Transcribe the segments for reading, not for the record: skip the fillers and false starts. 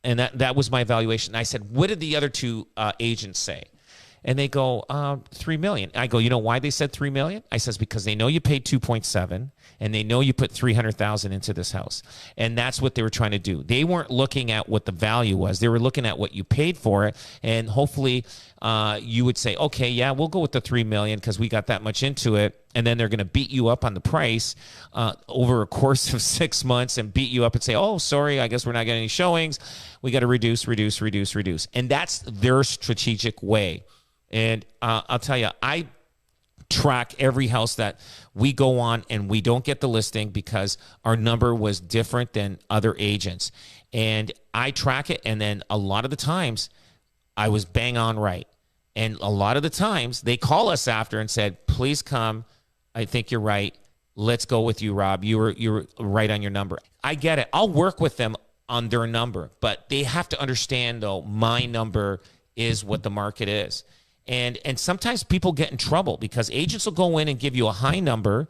And that was my valuation. I said, what did the other two agents say? And they go, $3 million. I go, you know why they said $3 million? I says, because they know you paid 2.7 and they know you put 300,000 into this house. And that's what they were trying to do. They weren't looking at what the value was. They were looking at what you paid for it. And hopefully you would say, okay, yeah, we'll go with the $3 million because we got that much into it. And then they're going to beat you up on the price over a course of 6 months and beat you up and say, oh, sorry, I guess we're not getting any showings. We got to reduce. And that's their strategic way. And I'll tell you, I track every house that we go on and we don't get the listing because our number was different than other agents. And I track it, and then a lot of the times I was bang on right. And a lot of the times they call us after and said, please come. I think you're right. Let's go with you, Rob. You were right on your number. I get it. I'll work with them on their number, but they have to understand, though, my number is what the market is. And sometimes people get in trouble because agents will go in and give you a high number,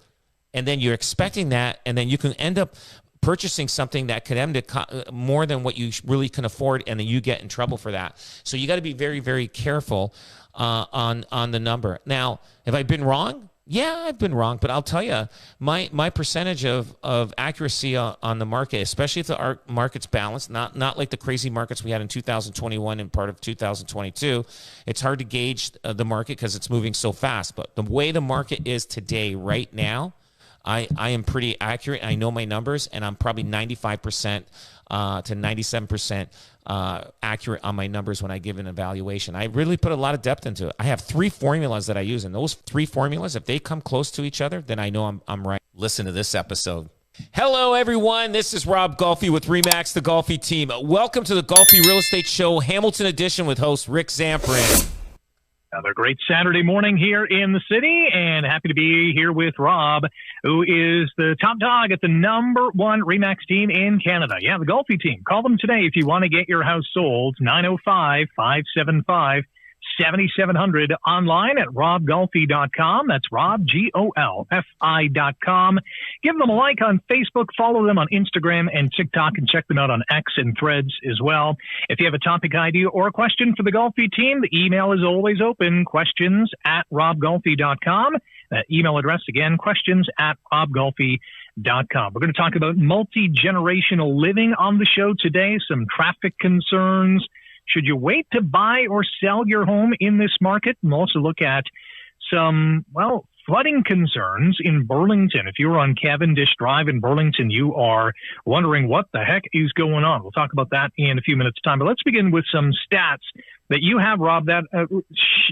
and then you're expecting that, and then you can end up purchasing something that could end up more than what you really can afford, and then you get in trouble for that. So you got to be very, very careful on the number. Now, have I been wrong? Yeah, I've been wrong, but I'll tell you, my percentage of accuracy on the market, especially if the market's balanced, not like the crazy markets we had in 2021 and part of 2022. It's hard to gauge the market because it's moving so fast. But the way the market is today, right now, I am pretty accurate. I know my numbers, and I'm probably 95% to 97% accurate on my numbers when I give an evaluation. I really put a lot of depth into it. I have 3 formulas that I use, and those 3 formulas, if they come close to each other, then I know I'm right. Listen to this episode. Hello, everyone. This is Rob Golfi with REMAX, the Golfi team. Welcome to the Golfi Real Estate Show, Hamilton Edition with host Rick Zamperin. Another great Saturday morning here in the city, and happy to be here with Rob, who is the top dog at the number 1 REMAX team in Canada. Yeah, the Golfi team. Call them today if you want to get your house sold. 905-575-7700. Online at robgolfi.com. That's Rob, Golfi.com. Give them a like on Facebook. Follow them on Instagram and TikTok, and check them out on X and Threads as well. If you have a topic idea or a question for the Golfi team, the email is always open, questions at robgolfi.com. That email address again, questions at robgolfi.com. We're going to talk about multi-generational living on the show today, some traffic concerns. Should you wait to buy or sell your home in this market? We'll also look at some, flooding concerns in Burlington. If you're on Cavendish Drive in Burlington, you are wondering what the heck is going on. We'll talk about that in a few minutes' time. But let's begin with some stats that you have, Rob, that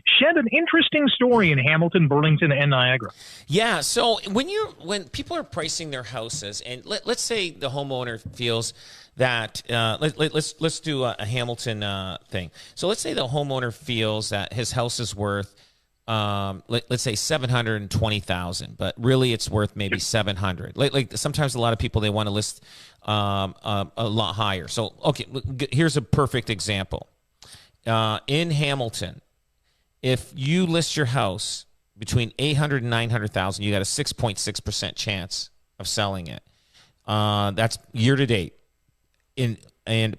shed an interesting story in Hamilton, Burlington, and Niagara. Yeah, so when people are pricing their houses, and let's say the homeowner feels that let's do a Hamilton thing. So let's say the homeowner feels that his house is worth let's say $720,000, but really it's worth maybe $700,000. Like sometimes a lot of people, they want to list a lot higher. So okay, here's a perfect example. In Hamilton, if you list your house between $800,000 and $900,000, you got a 6.6% chance of selling it. That's year to date.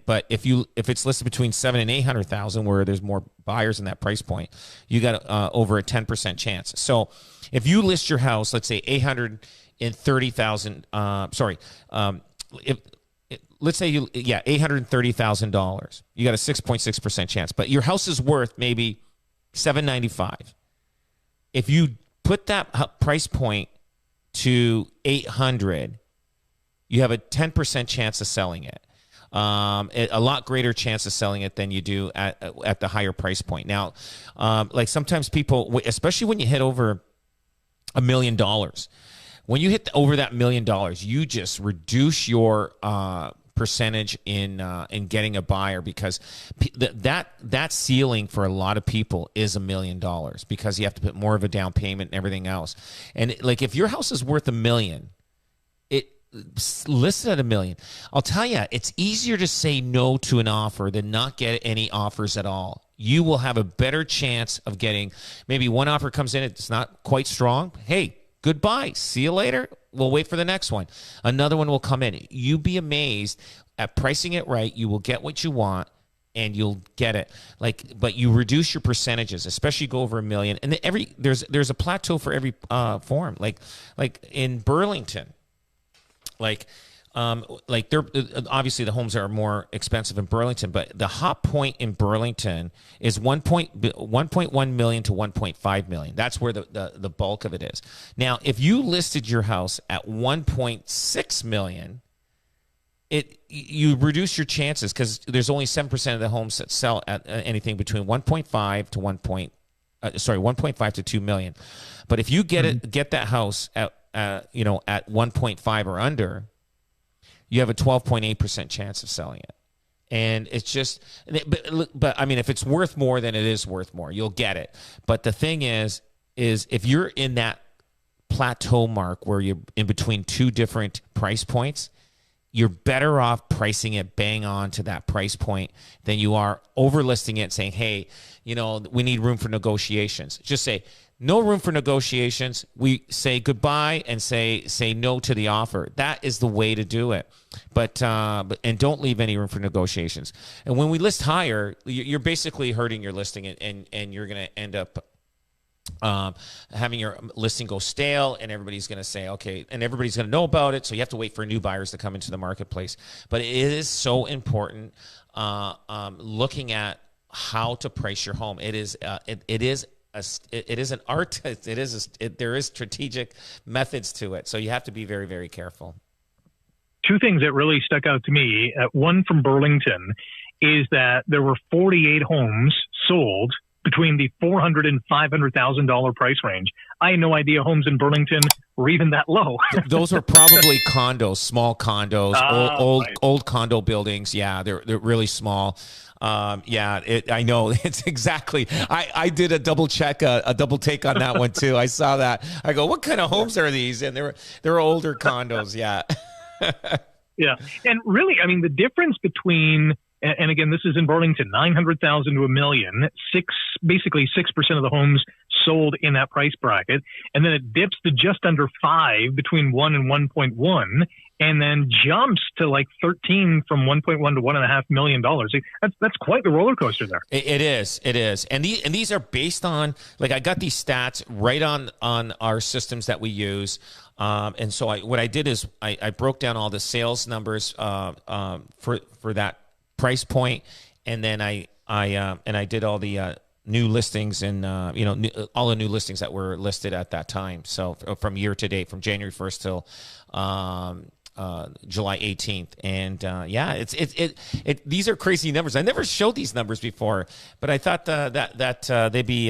But if it's listed between $700,000 and $800,000, where there's more buyers in that price point, you got over a 10% chance. So if you list your house, let's say $830,000. Let's say $830,000. You got a 6.6% chance, but your house is worth maybe $795,000. If you put that price point to $800,000, you have a 10% chance of selling it. A lot greater chance of selling it than you do at the higher price point. Now, like sometimes people, especially when you hit over $1 million, when you hit over that $1 million, you just reduce your percentage in getting a buyer, because that ceiling for a lot of people is $1 million, because you have to put more of a down payment and everything else. And like if your house is worth $1 million, listed at $1 million, I'll tell you, it's easier to say no to an offer than not get any offers at all. You will have a better chance of getting, maybe one offer comes in, it's not quite strong. Hey, goodbye. See you later. We'll wait for the next one. Another one will come in. You'd be amazed at pricing it right, you will get what you want. And you'll get it, but you reduce your percentages, especially go over $1 million. And there's a plateau for every form. Like in Burlington, like they're obviously the homes are more expensive in Burlington, but the hot point in Burlington is 1.1 million to 1.5 million. That's where the bulk of it is. Now, if you listed your house at 1.6 million. You reduce your chances because there's only 7% of the homes that sell at anything between 1.5 to 1.5 to 2 million. But if you get that house at at 1.5 or under, you have a 12.8% chance of selling it. And it's just, but I mean, if it's worth more, then it is worth more. You'll get it. But the thing is if you're in that plateau mark where you're in between two different price points, you're better off pricing it bang on to that price point than you are overlisting it and saying, hey, we need room for negotiations. Just say, no room for negotiations. We say goodbye and say no to the offer. That is the way to do it. But don't leave any room for negotiations. And when we list higher, you're basically hurting your listing, and you're going to end up having your listing go stale, and everybody's going to say, okay, and everybody's going to know about it. So you have to wait for new buyers to come into the marketplace. But it is so important looking at how to price your home. It is an art. There is strategic methods to it. So you have to be very, very careful. Two things that really stuck out to me. One from Burlington is that there were 48 homes sold between the $400,000 and $500,000 price range. I had no idea homes in Burlington were even that low. Those are probably condos, small condos, old condo buildings. Yeah, they're really small. I know. It's exactly. I did a double check, a double take on that one too. I saw that. I go, what kind of homes are these? And they're older condos. Yeah. Yeah. And really, I mean, the difference between, and again, this is in Burlington, 900,000 to $1 million, basically 6% of the homes sold in that price bracket. And then it dips to just under 5 between 1 and 1.1, and then jumps to like 13 from 1.1 to $1.5 million. That's quite the roller coaster there. It is. And these are based on, like, I got these stats right on our systems that we use. And so what I did is I broke down all the sales numbers for that price point, and then I did all the new listings and all the new listings that were listed at that time. So from year to date, from January 1st till July 18th, and these are crazy numbers. I never showed these numbers before, but I thought that they'd be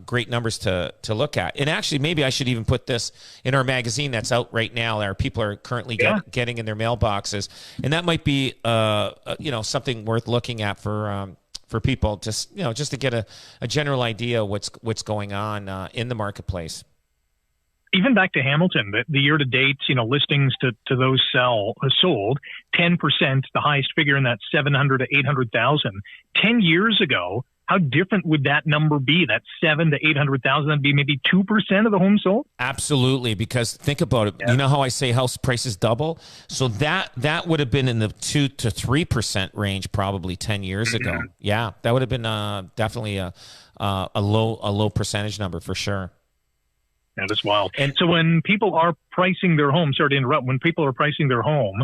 great numbers to look at. And actually, maybe I should even put this in our magazine that's out right now. Our people are currently getting in their mailboxes, and that might be something worth looking at for people, just to get a general idea what's going on in the marketplace. Even back to Hamilton, the year-to-date, listings to those sold, 10%, the highest figure in that 700 to 800,000. 10 years ago, how different would that number be? That 7 to 800,000, that'd be maybe 2% of the homes sold? Absolutely, because think about it. Yeah. You know how I say house prices double? So that would have been in the 2 to 3% range probably 10 years ago. Yeah, that would have been definitely a low percentage number for sure. That is wild. And so when people are pricing their home, sorry to interrupt, when people are pricing their home,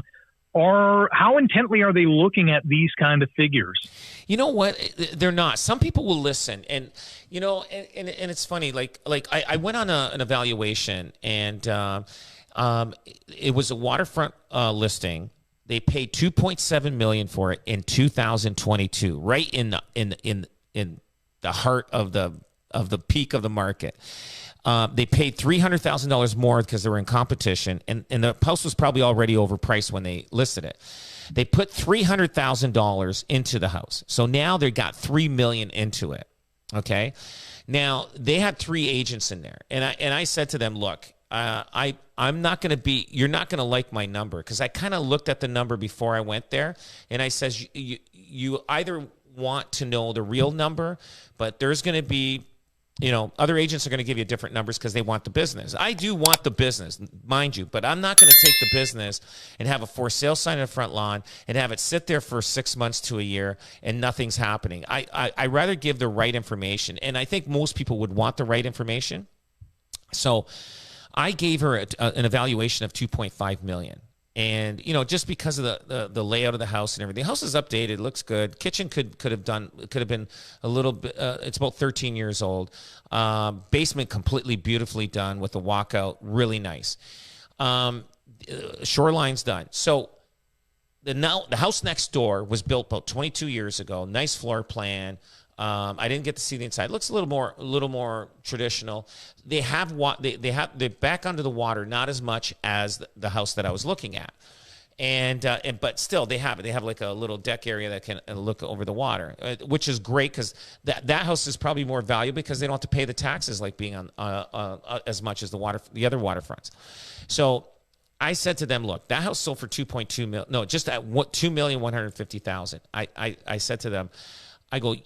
how intently are they looking at these kind of figures? You know what? They're not. Some people will listen, and and it's funny. Like I went on an evaluation, and it was a waterfront listing. They paid $2.7 million for it in 2022, right in the heart of the peak of the market. They paid $300,000 more because they were in competition, and the house was probably already overpriced when they listed it. They put $300,000 into the house, so now they got $3 million into it. Okay, now they had 3 agents in there, and I said to them, look, I'm not going to be. You're not going to like my number, because I kind of looked at the number before I went there, and I says you either want to know the real number, but there's going to be other agents are going to give you different numbers because they want the business. I do want the business, mind you, but I'm not going to take the business and have a for sale sign in the front lawn and have it sit there for 6 months to a year and nothing's happening. I rather give the right information, and I think most people would want the right information. So I gave her an evaluation of $2.5 million. And, just because of the layout of the house and everything, the house is updated, looks good. Kitchen could have been a little bit, it's about 13 years old. Basement completely beautifully done with the walkout, really nice. Shoreline's done. So the house next door was built about 22 years ago, nice floor plan. I didn't get to see the inside. It looks a little more traditional. They have they're back under the water, not as much as the house that I was looking at, but still they have like a little deck area that can look over the water, which is great because that house is probably more valuable because they don't have to pay the taxes like being on as much as the other waterfronts. So I said to them, look, that house sold for $2.2 million. No, just at $2,150,000. I said to them, I go,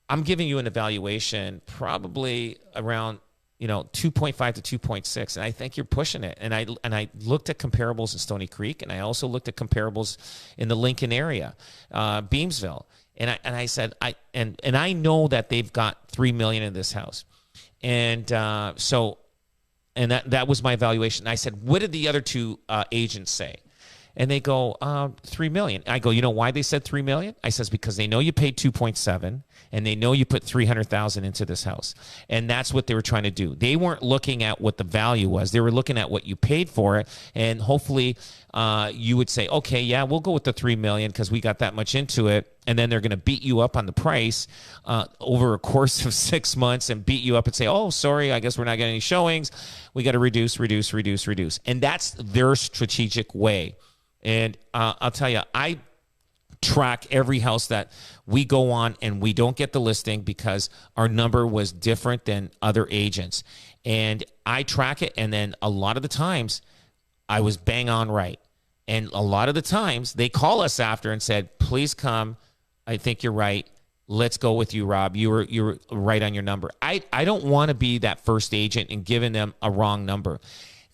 I'm giving you an evaluation probably around 2.5 to 2.6, and I think you're pushing it. And I looked at comparables in Stony Creek, and I also looked at comparables in the Lincoln area, Beamsville, and I said I know that they've got $3 million in this house, and so that was my evaluation. I said, what did the other two agents say? And they go, $3 million. I go, you know why they said $3 million? I says, because they know you paid 2.7 and they know you put 300,000 into this house. And that's what they were trying to do. They weren't looking at what the value was. They were looking at what you paid for it. And hopefully you would say, okay, yeah, we'll go with the $3 million because we got that much into it. And then they're going to beat you up on the price over a course of 6 months and beat you up and say, oh, sorry, I guess we're not getting any showings. We got to reduce. And that's their strategic way. And I'll tell you, I track every house that we go on and we don't get the listing because our number was different than other agents. And I track it, and then a lot of the times I was bang on right. And a lot of the times they call us after and said, please come. I think you're right. Let's go with you, Rob. You were right on your number. I don't want to be that first agent and giving them a wrong number.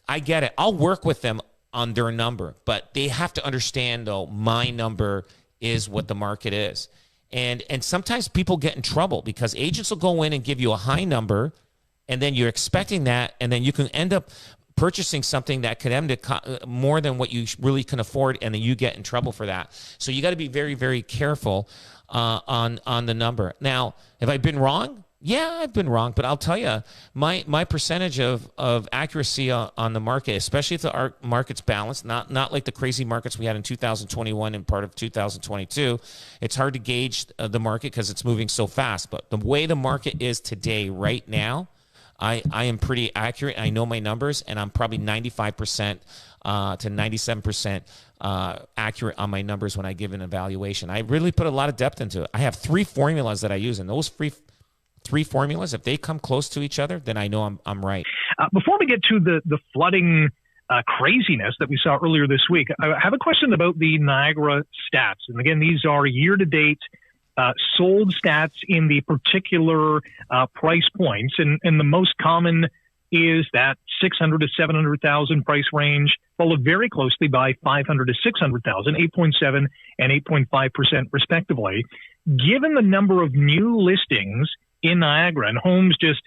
I get it. I'll work with them on their number, but they have to understand, though, my number is what the market is. And sometimes people get in trouble because agents will go in and give you a high number, and then you're expecting that, and then you can end up purchasing something that could end up more than what you really can afford, and then you get in trouble for that. So you got to be very, very careful on the number. Now, have I been wrong? Yeah, I've been wrong, but I'll tell you, my percentage of accuracy on the market, especially if the market's balanced, not like the crazy markets we had in 2021 and part of 2022. It's hard to gauge the market because it's moving so fast. But the way the market is today, right now, I am pretty accurate. I know my numbers, and I'm probably 95% to 97% accurate on my numbers when I give an evaluation. I really put a lot of depth into it. I have 3 formulas that I use, and those three formulas, if they come close to each other, then I know I'm right. Before we get to the flooding craziness that we saw earlier this week, I have a question about the Niagara stats. And again, these are year-to-date sold stats in the particular price points. And the most common is that 600 to 700,000 price range, followed very closely by 500 to 600,000, 8.7 and 8.5% respectively. Given the number of new listings in Niagara and homes just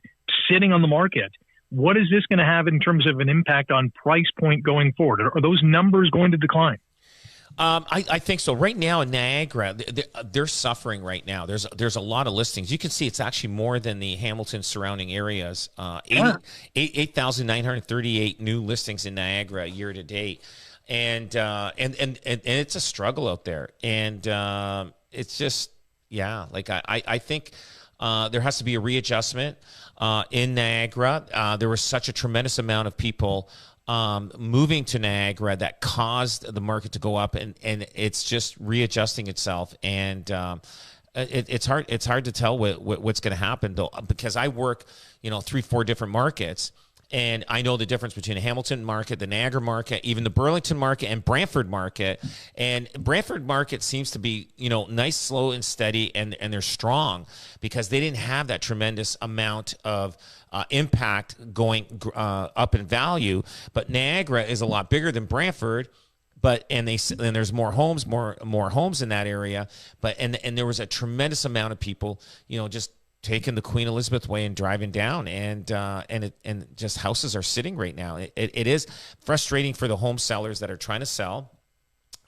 sitting on the market, what is this going to have in terms of an impact on price point going forward? Are those numbers going to decline? I think so. Right now in Niagara, they're suffering right now. There's a lot of listings. You can see it's actually more than the Hamilton surrounding areas. 8,938 new listings in Niagara year to date. And it's a struggle out there. And it's just, yeah, like I think there has to be a readjustment in Niagara. There was such a tremendous amount of people moving to Niagara that caused the market to go up, and it's just readjusting itself. And it's hard to tell what's going to happen, though, because I work 3-4 different markets, And I know the difference between the Hamilton market, the Niagara market, even the Burlington market and Brantford market. And Brantford market seems to be, nice, slow and steady, and they're strong because they didn't have that tremendous amount of impact going up in value. But Niagara is a lot bigger than Brantford. And there's more homes in that area. And there was a tremendous amount of people, just taking the Queen Elizabeth Way and driving down, and just houses are sitting right now. It is frustrating for the home sellers that are trying to sell.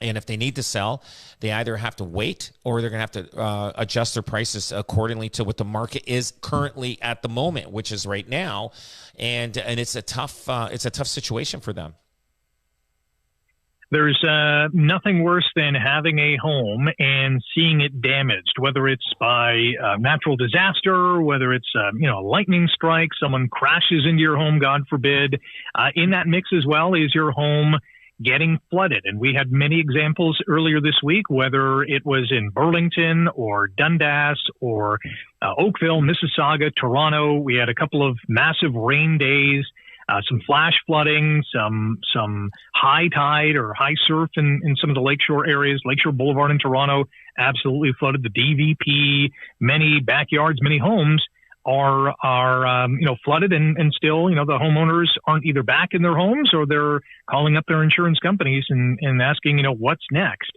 And if they need to sell, they either have to wait or they're going to have to adjust their prices accordingly to what the market is currently at the moment, which is right now. And it's a tough situation for them. There's nothing worse than having a home and seeing it damaged, whether it's by natural disaster, whether it's a lightning strike, someone crashes into your home, God forbid. In that mix as well is your home getting flooded. And we had many examples earlier this week, whether it was in Burlington or Dundas or Oakville, Mississauga, Toronto. We had a couple of massive rain days. Some flash flooding, some high tide or high surf in some of the lakeshore areas. Lakeshore Boulevard in Toronto absolutely flooded. The DVP, many backyards, many homes are flooded, and still, the homeowners aren't either back in their homes or they're calling up their insurance companies and asking, what's next.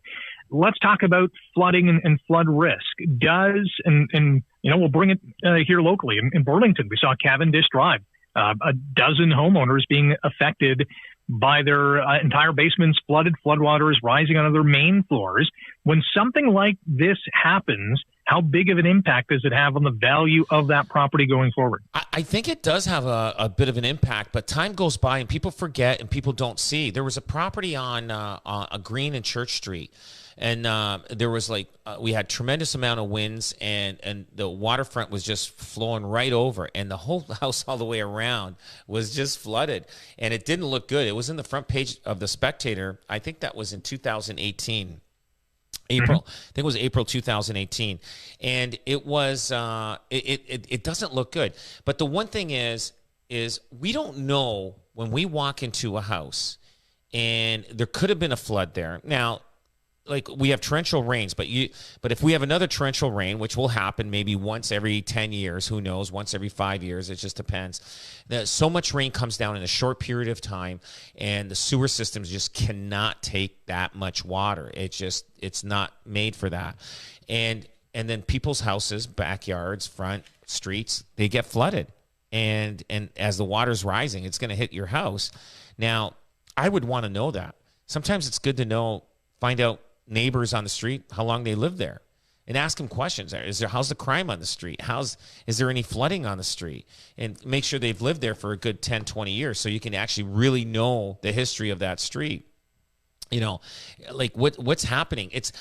Let's talk about flooding and flood risk. We'll bring it here locally. In Burlington, we saw Cavendish Drive. A dozen homeowners being affected by their entire basements flooded, floodwaters rising onto their main floors. When something like this happens, how big of an impact does it have on the value of that property going forward? I think it does have a bit of an impact, but time goes by and people forget and people don't see. There was a property on a green in Church Street. And there was we had tremendous amount of winds, and the waterfront was just flowing right over, and the whole house all the way around was just flooded, and it didn't look good. It was in the front page of the Spectator. I think that was in 2018. April. I think it was April 2018, and it was it doesn't look good. But the one thing is we don't know when we walk into a house, and there could have been a flood there. Now, we have torrential rains, but if we have another torrential rain, which will happen maybe once every 10 years, who knows, once every 5 years, it just depends. So much rain comes down in a short period of time, and the sewer systems just cannot take that much water. It's not made for that. And then people's houses, backyards, front streets, they get flooded. And as the water's rising, it's going to hit your house. Now, I would want to know that. Sometimes it's good to find out neighbors on the street, how long they live there, and ask them questions. How's the crime on the street? Is there any flooding on the street? And make sure they've lived there for a good 10, 20 years so you can actually really know the history of that street. What's happening. It's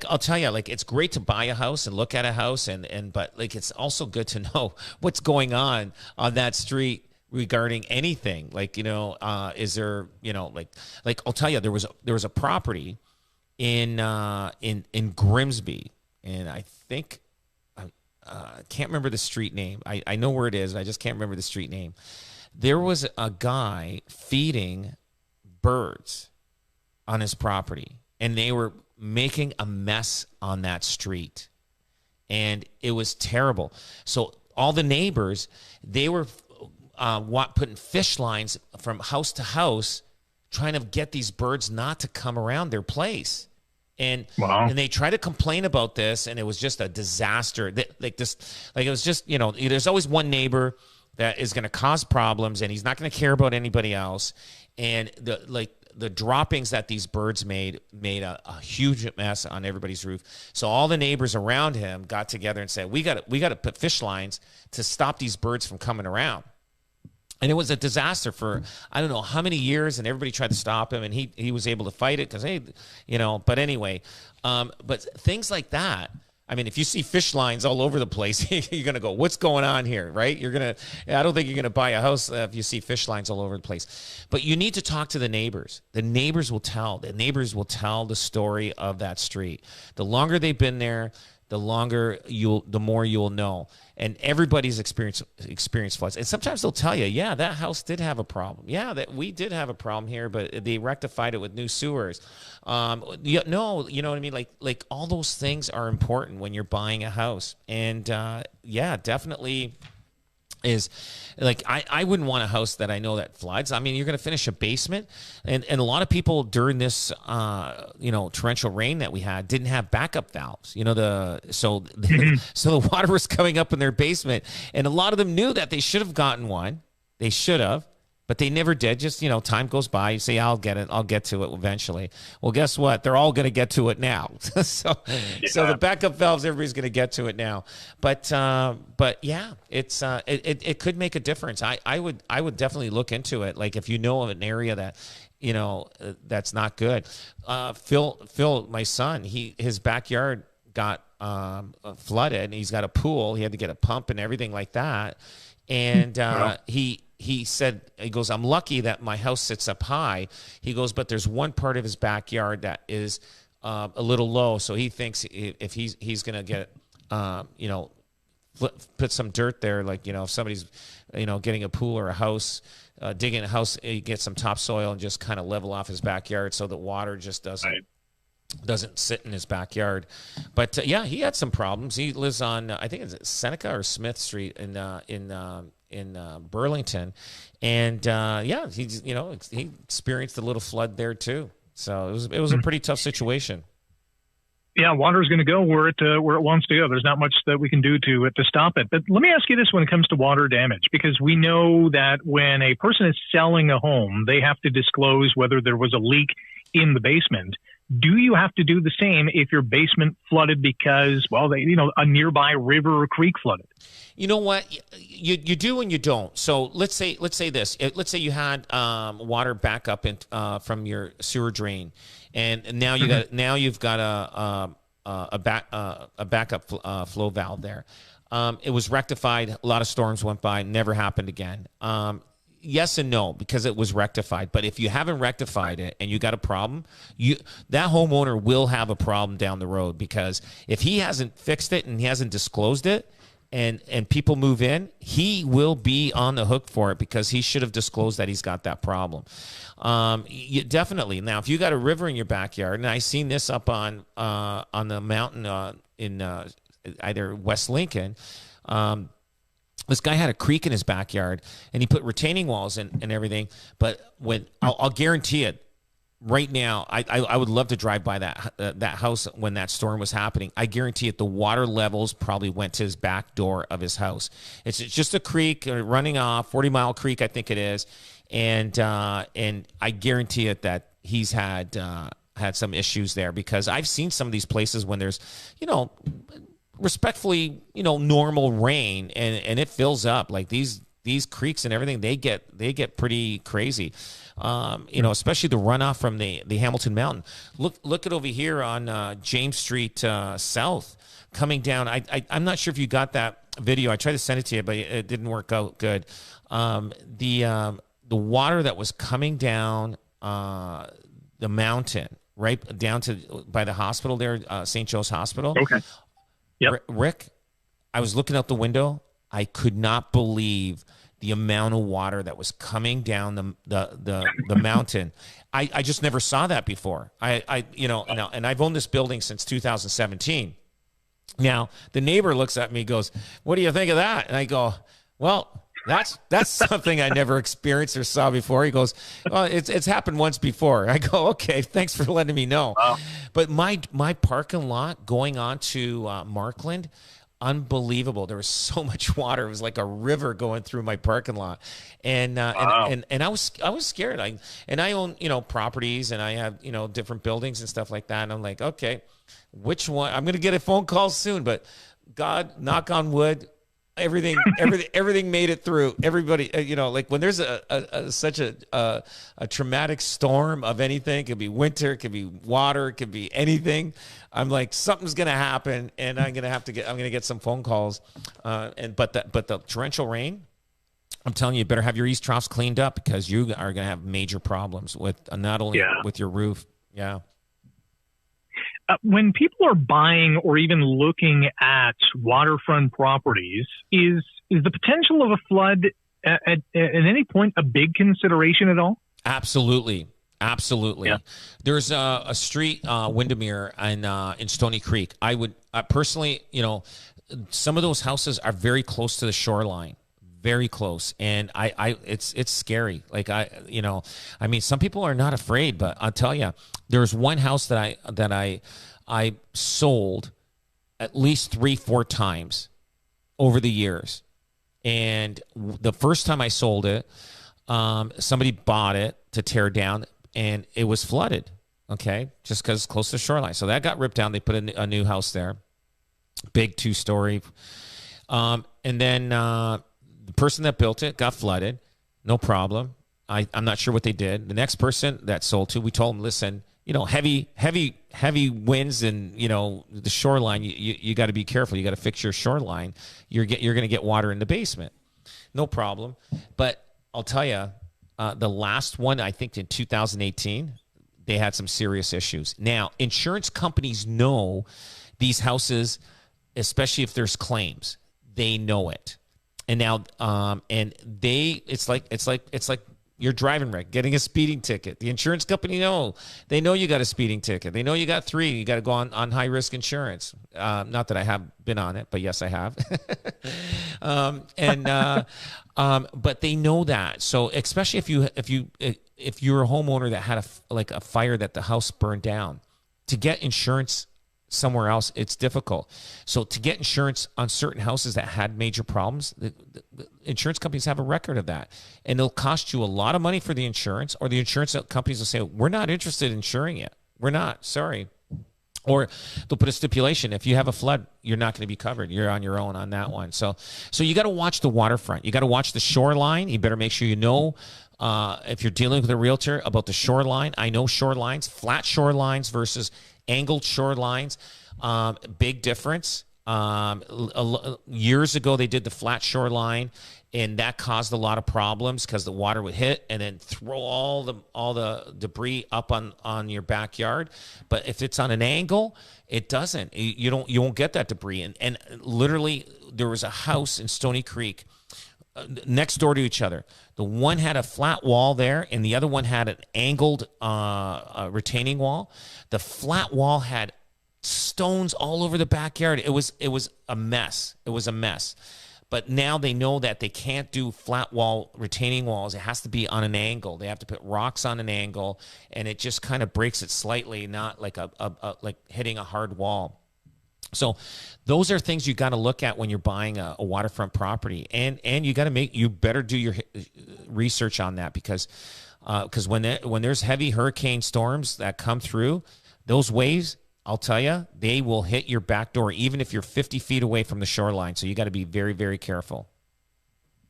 I'll tell you, it's great to buy a house and look at a house, but it's also good to know what's going on that street regarding anything. Is there, I'll tell you, there was a property in Grimsby, and I think I can't remember the street name. I know where it is, I just can't remember the street name. There was a guy feeding birds on his property, and they were making a mess on that street, and it was terrible. So all the neighbors, they were putting fish lines from house to house, trying to get these birds not to come around their place. And wow. And they try to complain about this, and it was just a disaster. It was just, there's always one neighbor that is going to cause problems, and he's not going to care about anybody else. And the droppings that these birds made a huge mess on everybody's roof. So all the neighbors around him got together and said, we got to put fish lines to stop these birds from coming around. And it was a disaster for, I don't know how many years, and everybody tried to stop him, and he was able to fight it because, but anyway, but things like that. I mean, if you see fish lines all over the place, you're going to go, what's going on here, right? I don't think you're going to buy a house if you see fish lines all over the place. But you need to talk to the neighbors. The neighbors will tell the story of that street. The longer they've been there, the more you'll know. And everybody's experienced floods. And sometimes they'll tell you, yeah, that house did have a problem. Yeah, that we did have a problem here, but they rectified it with new sewers. You know what I mean? Like all those things are important when you're buying a house. And yeah, definitely is like I wouldn't want a house that I know that floods. I mean, you're going to finish a basement, and a lot of people during this torrential rain that we had didn't have backup valves. So the water was coming up in their basement, and a lot of them knew that they should have gotten one. They should have. But they never did. Just, time goes by. You say, I'll get it. I'll get to it eventually. Well, guess what? They're all going to get to it now. So the backup valves, everybody's going to get to it now. But yeah, it could make a difference. I would definitely look into it. Like if you know of an area that, that's not good. Phil, my son, his backyard got flooded, and he's got a pool. He had to get a pump and everything like that. And he said, he goes, I'm lucky that my house sits up high. He goes, but there's one part of his backyard that is a little low. So he thinks if he's going to get, put some dirt there, like, if somebody's, getting a pool or a house, digging a house, he get some topsoil and just kind of level off his backyard so the water just doesn't sit in his backyard. But yeah, he had some problems. He lives on, I think it's Seneca or Smith Street in Burlington, and yeah, he experienced a little flood there too. So it was a pretty tough situation. Yeah, water is going to go where it wants to go. There's not much that we can do to stop it. But let me ask you this: when it comes to water damage, because we know that when a person is selling a home, they have to disclose whether there was a leak in the basement. Do you have to do the same if your basement flooded because, a nearby river or creek flooded? You know what? You do and you don't. So let's say this. Let's say you had water back up from your sewer drain, and now you've got a backup flow valve there. It was rectified. A lot of storms went by. Never happened again. Yes and no, because it was rectified. But if you haven't rectified it and you got a problem, that homeowner will have a problem down the road, because if he hasn't fixed it and he hasn't disclosed it, and people move in, he will be on the hook for it, because he should have disclosed that he's got that problem. Definitely. Now, if you got a river in your backyard, and I seen this up on the mountain in either West Lincoln. This guy had a creek in his backyard, and he put retaining walls and everything. But I'll guarantee it, right now, I would love to drive by that house when that storm was happening. I guarantee it, the water levels probably went to his back door of his house. It's just a creek running off, 40-mile creek, I think it is, and I guarantee it that he's had some issues there, because I've seen some of these places when there's, respectfully, normal rain, and it fills up. Like these creeks and everything, they get pretty crazy. Especially the runoff from the Hamilton Mountain. Look at over here on James Street South coming down. I'm not sure if you got that video. I tried to send it to you, but it didn't work out good. The water that was coming down the mountain, right down to by the hospital there, St. Joe's Hospital. Okay. Yep. Rick, I was looking out the window. I could not believe the amount of water that was coming down the mountain. I just never saw that before. And I've owned this building since 2017. Now the neighbor looks at me and goes, "What do you think of that?" And I go, "Well, that's something I never experienced or saw before." He goes, "Well, it's happened once before." I go, "Okay, thanks for letting me know." Wow. But my parking lot going on to Markland, unbelievable. There was so much water. It was like a river going through my parking lot. And wow. and I was scared. I own, properties, and I have, different buildings and stuff like that. And I'm like, okay, which one? I'm going to get a phone call soon, but God, knock on wood, everything made it through. Everybody, like when there's such a traumatic storm of anything, it could be winter, it could be water, it could be anything. I'm like, something's going to happen, and I'm going to get some phone calls. But the torrential rain, I'm telling you better have your east troughs cleaned up, because you are going to have major problems with not only with your roof. Yeah. When people are buying or even looking at waterfront properties, is the potential of a flood at any point a big consideration at all? Absolutely. Absolutely. Yeah. There's a street, Windermere, in Stony Creek. I would personally, some of those houses are very close to the shoreline, very close, and it's scary. Like some people are not afraid, but I'll tell you, there's one house that I sold at least 3-4 times over the years, and the first time I sold it, somebody bought it to tear down, and it was flooded. Okay, just because it's close to the shoreline, so that got ripped down. They put a new house there, big 2-story, and then the person that built it got flooded. No problem. I'm not sure what they did. The next person that sold to, we told them, listen, heavy winds and the shoreline. You got to be careful. You got to fix your shoreline. You're going to get water in the basement. No problem. But I'll tell you, the last one, I think in 2018, they had some serious issues. Now, insurance companies know these houses, especially if there's claims, they know it. And now, it's like your driving wreck, getting a speeding ticket. The insurance company they know you got a speeding ticket. They know you got 3. You got to go on high risk insurance. Not that I have been on it, but yes, I have. But they know that. So especially if you're a homeowner that had a fire that the house burned down, to get insurance somewhere else, it's difficult. So to get insurance on certain houses that had major problems, the insurance companies have a record of that. And it'll cost you a lot of money for the insurance, or the insurance companies will say, we're not interested in insuring it. We're not, sorry. Or they'll put a stipulation. If you have a flood, you're not going to be covered. You're on your own on that one. So you got to watch the waterfront. You got to watch the shoreline. You better make sure if you're dealing with a realtor about the shoreline. I know shorelines, flat shorelines versus angled shorelines, big difference. Years ago, they did the flat shoreline, and that caused a lot of problems because the water would hit and then throw all the debris up on your backyard. But if it's on an angle, it doesn't. You won't get that debris. And literally, there was a house in Stony Creek next door to each other. The one had a flat wall there, and the other one had an angled retaining wall. The flat wall had stones all over the backyard. It was a mess. It was a mess. But now they know that they can't do flat wall retaining walls. It has to be on an angle. They have to put rocks on an angle, and it just kind of breaks it slightly, not like like hitting a hard wall. So those are things you got to look at when you're buying a waterfront property, and you better do your research on that, because when there's heavy hurricane storms that come through, those waves, I'll tell you, they will hit your back door even if you're 50 feet away from the shoreline. So you got to be very, very careful.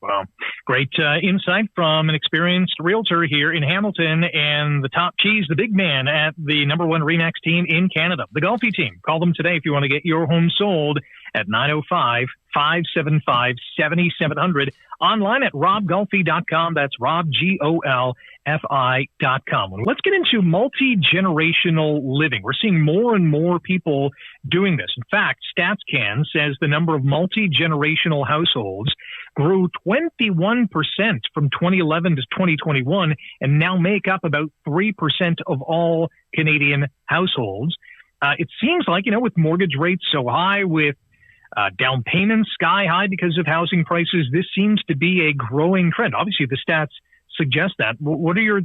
Wow. Great insight from an experienced realtor here in Hamilton, and the top cheese, the big man at the #1 REMAX team in Canada, the Golfi team. Call them today if you want to get your home sold at 905-575-7700. Online at robgolfi.com. That's robgolfi.com. Let's get into multi-generational living. We're seeing more and more people doing this. In fact, StatsCan says the number of multi-generational households grew 21% from 2011 to 2021 and now make up about 3% of all Canadian households. It seems like, with mortgage rates so high, with down payments sky high because of housing prices, this seems to be a growing trend. Obviously, the stats suggest that. What are your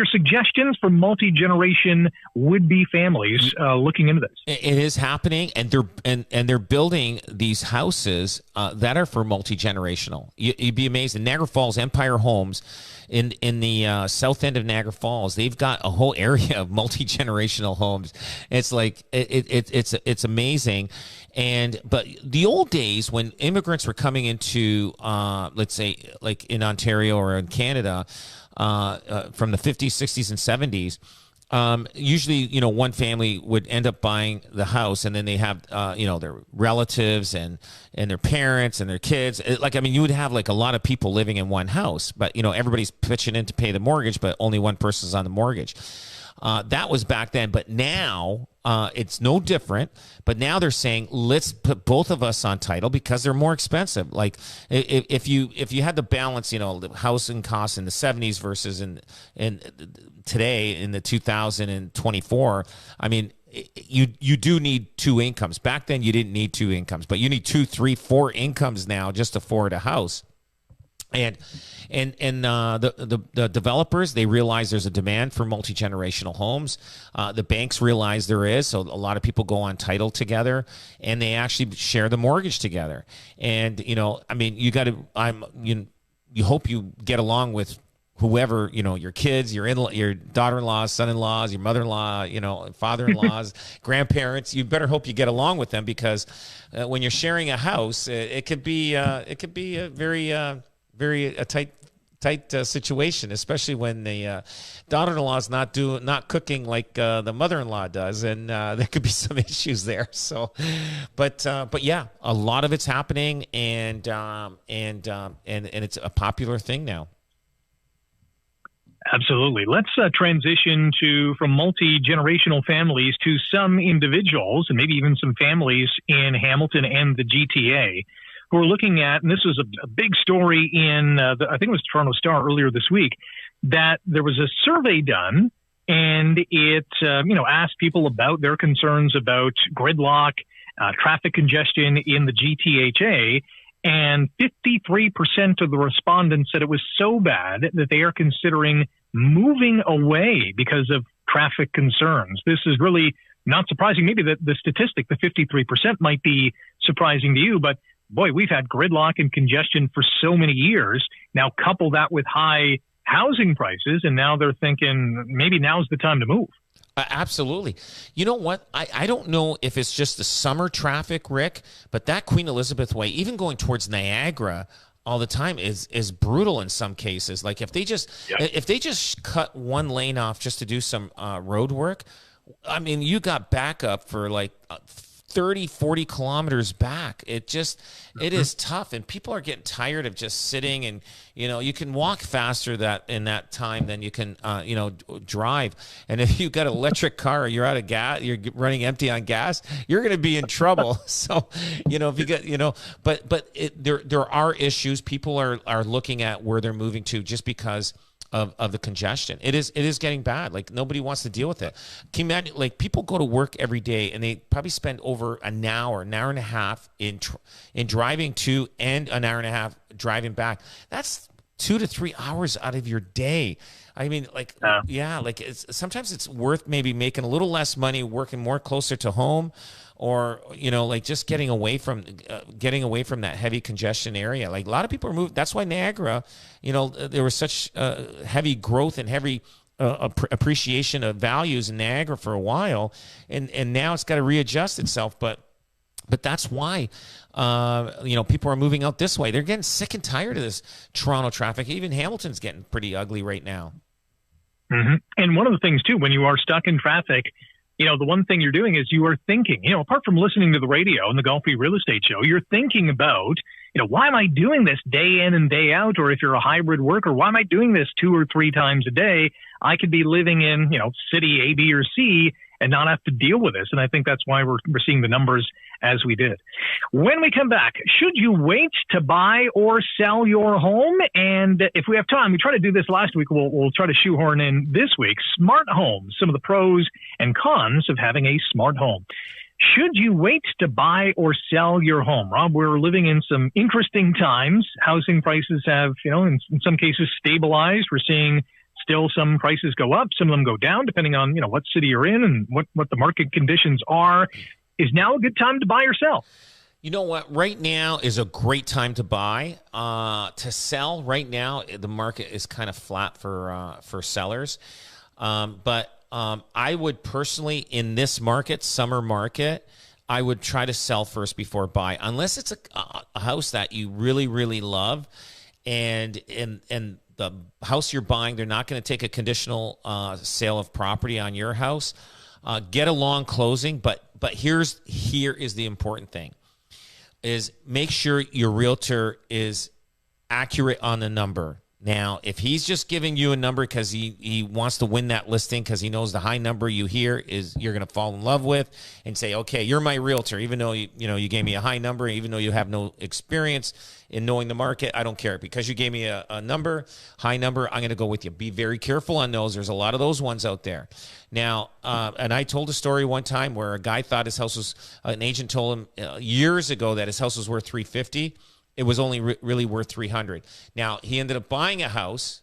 suggestions for multi-generation would-be families looking into this? It is happening, and they're building these houses that are for multi-generational. You'd be amazed. In Niagara Falls, Empire Homes, in the south end of Niagara Falls, they've got a whole area of multi-generational homes. It's like it's amazing. But the old days when immigrants were coming into, let's say, like in Ontario or in Canada, from the 50s, 60s, and 70s, usually, one family would end up buying the house, and then they have, their relatives and their parents and their kids. You would have like a lot of people living in one house, but, everybody's pitching in to pay the mortgage, but only one person's on the mortgage. That was back then, but now it's no different. But now they're saying let's put both of us on title because they're more expensive. Like if you had the balance, the housing costs in the 70s versus in today in the 2024. I mean, you do need two incomes. Back then, you didn't need two incomes, but you need 2, 3, 4 incomes now just to afford a house. And the developers, they realize there's a demand for multi-generational homes. The banks realize there is, so a lot of people go on title together, and they actually share the mortgage together. And I mean, you hope you get along with whoever, your kids, your daughter-in-laws, son-in-laws, your mother-in-law, father-in-laws, grandparents. You better hope you get along with them, because when you're sharing a house, it could be a very tight situation, especially when the daughter-in-law is not cooking like the mother-in-law does, and there could be some issues there. So, but yeah, a lot of it's happening, and it's a popular thing now. Absolutely. Let's transition from multi-generational families to some individuals, and maybe even some families in Hamilton and the GTA, who are looking at, and this was a big story in, I think it was Toronto Star earlier this week, that there was a survey done, and it asked people about their concerns about gridlock, traffic congestion in the GTHA. And 53% of the respondents said it was so bad that they are considering moving away because of traffic concerns. This is really not surprising. Maybe the statistic, the 53%, might be surprising to you, but boy, we've had gridlock and congestion for so many years. Now couple that with high housing prices, and now they're thinking maybe now's the time to move. Absolutely. You know what? I don't know if it's just the summer traffic, Rick, but that Queen Elizabeth Way, even going towards Niagara all the time, is brutal in some cases. Like if they just cut one lane off just to do some road work, I mean, you got backup for like 30, 40 kilometers back. It is tough, and people are getting tired of just sitting, and you can walk faster in that time than you can drive. And if you got an electric car, you're out of gas, you're running empty on gas, you're going to be in trouble. So if you get but there are issues. People are looking at where they're moving to just because of the congestion. It is getting bad. Like nobody wants to deal with it. Can you imagine, like people go to work every day and they probably spend over an hour and a half in driving to, and an hour and a half driving back. That's 2 to 3 hours out of your day. I mean, like, sometimes it's worth maybe making a little less money, working more closer to home, or like just getting away from that heavy congestion area. Like a lot of people are moving. That's why Niagara, there was such heavy growth and heavy appreciation of values in Niagara for a while, and now it's got to readjust itself. But that's why people are moving out this way. They're getting sick and tired of this Toronto traffic. Even Hamilton's getting pretty ugly right now. Mm-hmm. And one of the things too, when you are stuck in traffic, the one thing you're doing is you are thinking, apart from listening to the radio and the Golfi Real Estate Show, you're thinking about, why am I doing this day in and day out? Or if you're a hybrid worker, why am I doing this 2 or 3 times a day? I could be living in, city A, B, or C and not have to deal with this. And I think that's why we're seeing the numbers as we did. When we come back, should you wait to buy or sell your home? And if we have time, we tried to do this last week. We'll try to shoehorn in this week. Smart homes, some of the pros and cons of having a smart home. Should you wait to buy or sell your home? Rob, we're living in some interesting times. Housing prices have, in some cases stabilized. We're seeing still some prices go up, some of them go down, depending on, what city you're in and what the market conditions are. Is now a good time to buy or sell? You know what? Right now is a great time to buy. To sell right now, the market is kind of flat for sellers. But I would personally, in this market, summer market, I would try to sell first before buy, unless it's a house that you really, really love, and the house you're buying, they're not going to take a conditional sale of property on your house. Get a long closing, but here is the important thing, is make sure your realtor is accurate on the number. Now, if he's just giving you a number because he wants to win that listing because he knows the high number you hear is you're going to fall in love with and say, okay, you're my realtor, even though you gave me a high number, even though you have no experience in knowing the market, I don't care. Because you gave me a high number, I'm going to go with you. Be very careful on those. There's a lot of those ones out there. Now, and I told a story one time where a guy thought his house was, an agent told him years ago that his house was worth $350,000. It was only really worth $300,000. Now, he ended up buying a house,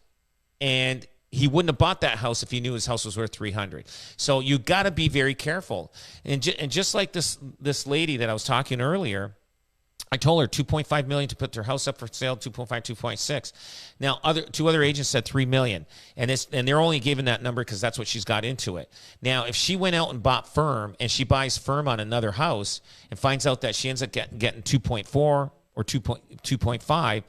and he wouldn't have bought that house if he knew his house was worth $300,000. So you got to be very careful. And just like this lady that I was talking earlier, I told her $2.5 million to put their house up for sale, 2.5, 2.6. Now, two other agents said $3 million, and they're only giving that number because that's what she's got into it. Now, if she went out and bought firm, and she buys firm on another house and finds out that she ends up getting 2.4 or 2.5,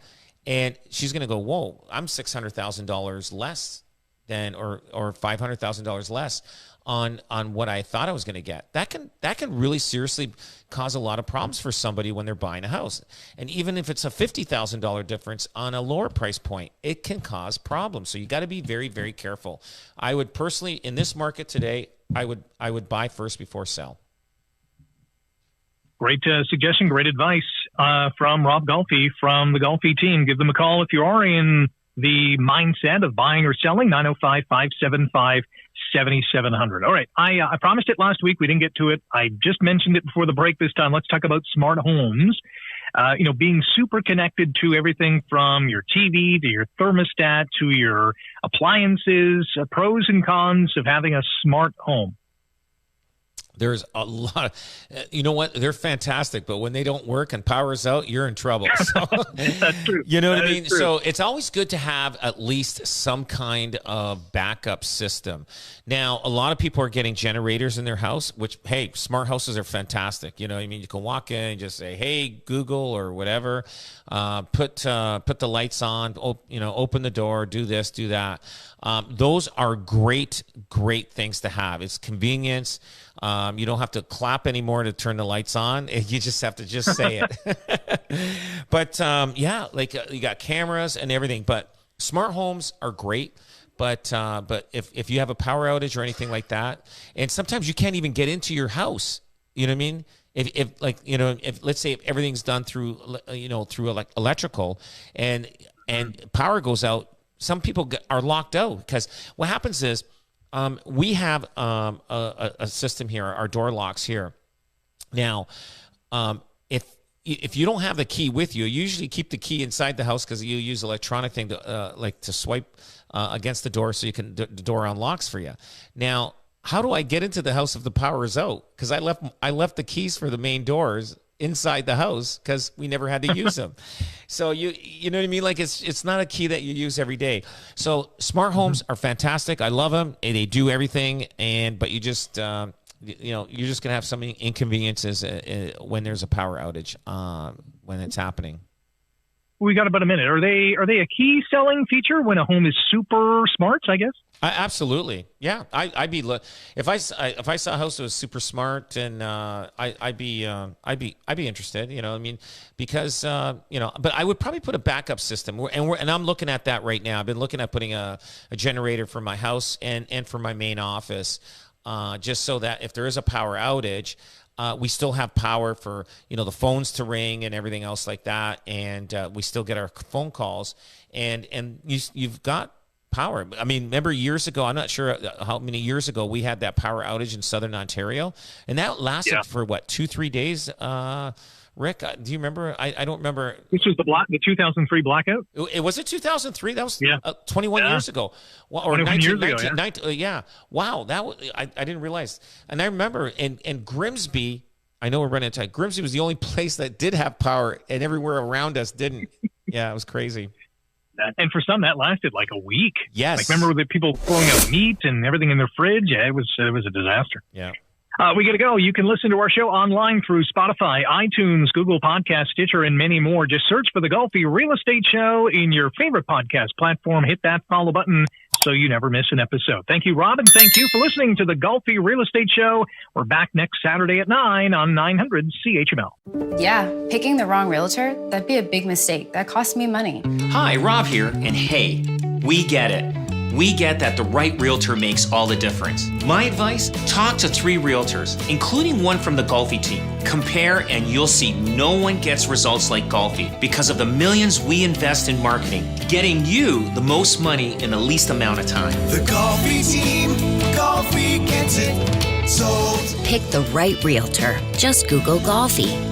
and she's going to go, whoa, I'm $600,000 less than, or $500,000 less on what I thought I was going to get. That can really seriously cause a lot of problems for somebody when they're buying a house. And even if it's a $50,000 difference on a lower price point, it can cause problems. So you got to be very, very careful. I would personally, in this market today, I would buy first before sell. Great suggestion, great advice from Rob Golfi from the Golfi team. Give them a call if you are in the mindset of buying or selling, 905-575-7700. All right, I promised it last week. We didn't get to it. I just mentioned it before the break this time. Let's talk about smart homes. Being super connected to everything from your TV to your thermostat to your appliances, pros and cons of having a smart home. There's a lot. You know what? They're fantastic, but when they don't work and power's out, you're in trouble. So, that's true. You know what I mean? So it's always good to have at least some kind of backup system. Now, a lot of people are getting generators in their house, which, hey, smart houses are fantastic. You know what I mean? You can walk in and just say, hey, Google or whatever, put the lights on, open the door, do this, do that. Those are great things to have. It's convenience. You don't have to clap anymore to turn the lights on. You just have to just say it. But you got cameras and everything. But smart homes are great. But if you have a power outage or anything like that, and sometimes you can't even get into your house. You know what I mean? If let's say if everything's done through electrical and power goes out, some people are locked out because what happens is. We have a system here, our door locks here. Now, if you don't have the key with you, you usually keep the key inside the house because you use electronic thing to swipe against the door so the door unlocks for you. Now, how do I get into the house if the power is out? Because I left the keys for the main doors inside the house because we never had to use them. So you know what I mean? Like it's not a key that you use every day. So smart homes are fantastic. I love them. And they do everything. But you just, you're just going to have some inconveniences when there's a power outage, when it's happening. We got about a minute. Are they a key selling feature when a home is super smart, I guess? Absolutely. Yeah. I'd be if I saw a house that was super smart, and I'd be interested, I mean, because but I would probably put a backup system, and I'm looking at that right now. I've been looking at putting a generator for my house and for my main office, just so that if there is a power outage, we still have power for, the phones to ring and everything else like that. And we still get our phone calls, and you've got power. I mean, remember years ago, I'm not sure how many years ago, we had that power outage in Southern Ontario, and that lasted for what, 2-3 days? Rick, do you remember? I don't remember. This was the 2003 blackout? It was it 2003? That was 21 years ago. Well, or 19 years ago, 19, Wow, that was, I didn't realize. And I remember in Grimsby, I know we're running out of time. Grimsby was the only place that did have power, and everywhere around us didn't. Yeah, it was crazy. And for some, that lasted like a week. Yes. Like, remember the people throwing out meat and everything in their fridge? Yeah, it was a disaster. Yeah. We got to go. You can listen to our show online through Spotify, iTunes, Google Podcast, Stitcher, and many more. Just search for the Golfi Real Estate Show in your favorite podcast platform. Hit that follow button. so you never miss an episode. Thank you, Rob, and thank you for listening to the Golfi Real Estate Show. We're back next Saturday at 9 on 900 CHML. Yeah, picking the wrong realtor, that'd be a big mistake. That cost me money. Hi, Rob here, and hey, we get it. We get that the right realtor makes all the difference. My advice, talk to 3 realtors, including one from the Golfi team. Compare and you'll see no one gets results like Golfi because of the millions we invest in marketing, getting you the most money in the least amount of time. The Golfi team, Golfi gets it sold. Pick the right realtor. Just Google Golfi.